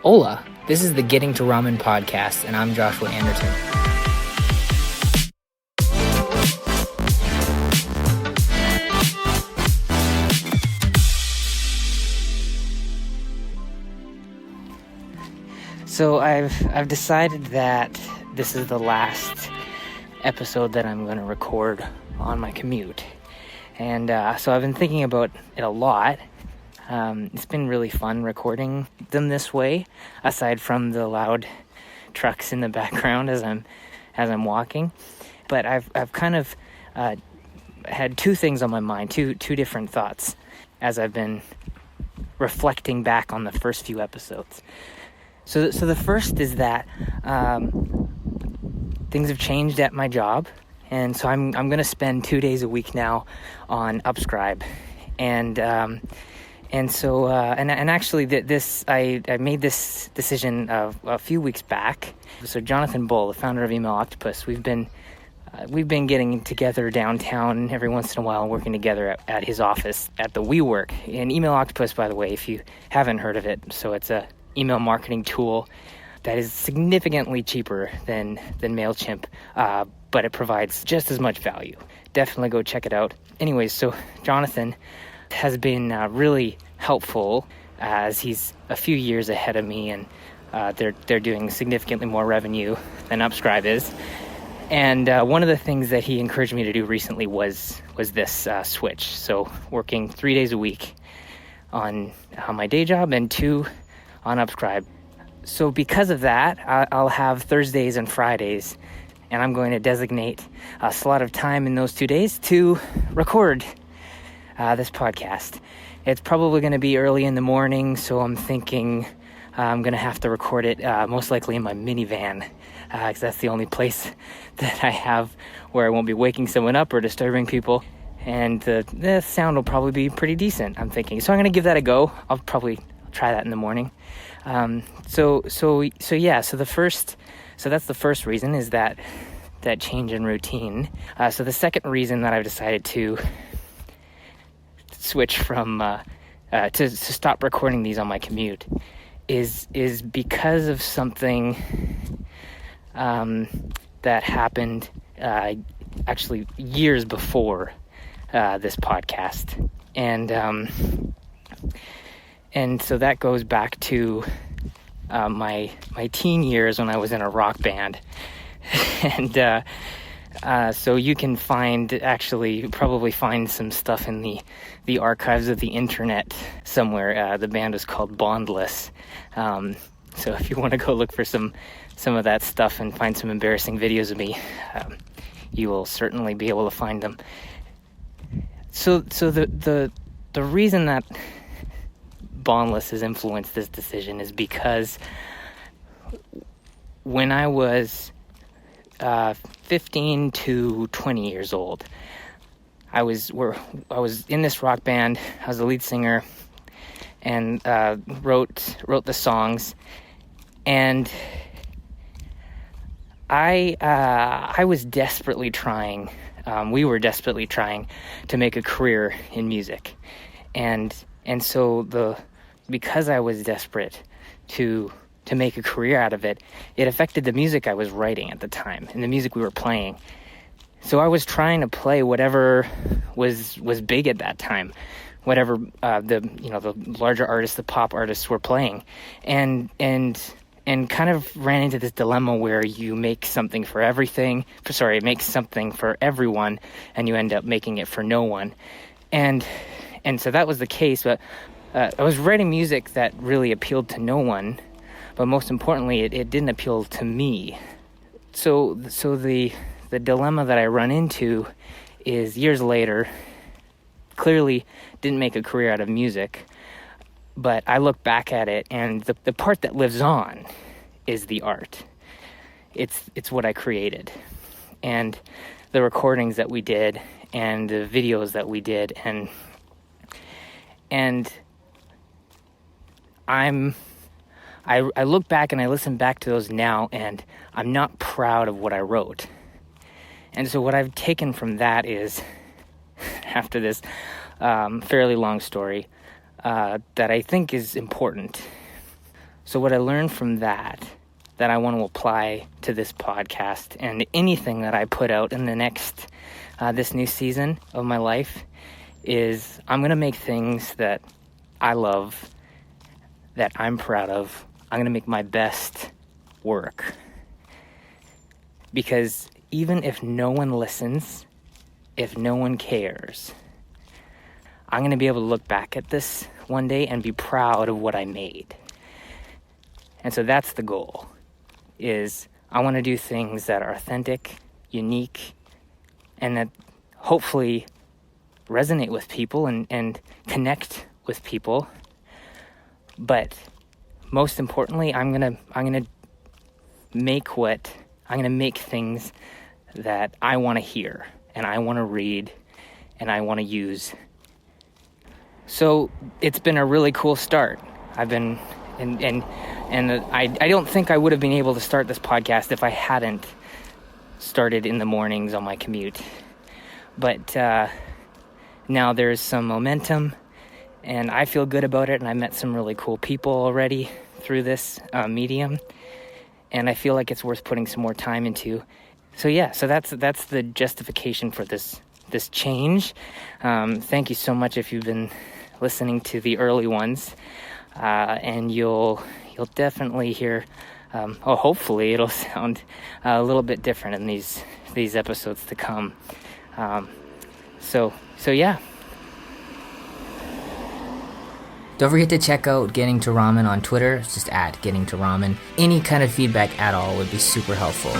Hola, this is the Getting to Ramen podcast, and I'm Joshua Anderton. So I've decided that this is the last episode that I'm going to record on my commute, and so I've been thinking about it a lot. It's been really fun recording them this way, aside from the loud trucks in the background as I'm walking. But I've kind of had two things on my mind, two different thoughts as I've been reflecting back on the first few episodes. So the first is that things have changed at my job, and so I'm going to spend 2 days a week now on Upscribe, and so actually I made this decision a few weeks back. So Jonathan Bull, the founder of Email Octopus, we've been getting together downtown every once in a while, working together at his office at the WeWork. And Email Octopus, by the way, if you haven't heard of it, so it's a email marketing tool that is significantly cheaper than MailChimp, but it provides just as much value. Definitely go check it out. Anyways, so Jonathan has been really helpful as he's a few years ahead of me, and they're doing significantly more revenue than Upscribe is. And one of the things that he encouraged me to do recently was this switch. So working 3 days a week on my day job and 2 on Upscribe. So because of that, I'll have Thursdays and Fridays, and I'm going to designate a slot of time in those 2 days to record this podcast. It's probably going to be early in the morning, so I'm thinking I'm going to have to record it most likely in my minivan, because that's the only place that I have where I won't be waking someone up or disturbing people, and the sound will probably be pretty decent, I'm thinking. So I'm going to give that a go. I'll probably try that in the morning. So that's the first reason, is that change in routine. So the second reason that I've decided to switch from to stop recording these on my commute is because of something that happened actually years before this podcast, and so that goes back to my teen years when I was in a rock band. And so you can probably find some stuff in the archives of the internet somewhere. The band was called Bondless. So if you want to go look for some of that stuff and find some embarrassing videos of me, you will certainly be able to find them. So the reason that Bondless has influenced this decision is because when I was 15 to 20 years old, I was in this rock band. I was the lead singer and wrote the songs, and I was desperately trying. We were desperately trying to make a career in music, and so because I was desperate to make a career out of it, it affected the music I was writing at the time and the music we were playing. So I was trying to play whatever was big at that time, whatever the larger artists, the pop artists were playing, and kind of ran into this dilemma where you make something for everyone, and you end up making it for no one, and so that was the case. But I was writing music that really appealed to no one, but most importantly, it didn't appeal to me. So the dilemma that I run into is, years later, clearly didn't make a career out of music, but I look back at it, and the part that lives on is the art. It's what I created, and the recordings that we did, and the videos that we did, and I look back and I listen back to those now, and I'm not proud of what I wrote. And so what I've taken from that is, after this fairly long story that I think is important, So what I learned from that I want to apply to this podcast and anything that I put out in the next, this new season of my life, is I'm going to make things that I love, that I'm proud of. I'm going to make my best work. Because even if no one listens, if no one cares, I'm going to be able to look back at this one day and be proud of what I made. And so that's the goal, is I want to do things that are authentic, unique, and that hopefully resonate with people and connect with people. But most importantly, I'm gonna make things that I want to hear and I want to read and I want to use. So it's been a really cool start. I've been and I don't think I would have been able to start this podcast if I hadn't started in the mornings on my commute. But now there's some momentum, and I feel good about it, and I met some really cool people already through this medium, and I feel like it's worth putting some more time into. So yeah, so that's the justification for this change. Thank you so much if you've been listening to the early ones, and you'll definitely hear, hopefully it'll sound a little bit different in these episodes to come. So yeah. Don't forget to check out Getting to Ramen on Twitter. It's just at Getting to Ramen. Any kind of feedback at all would be super helpful.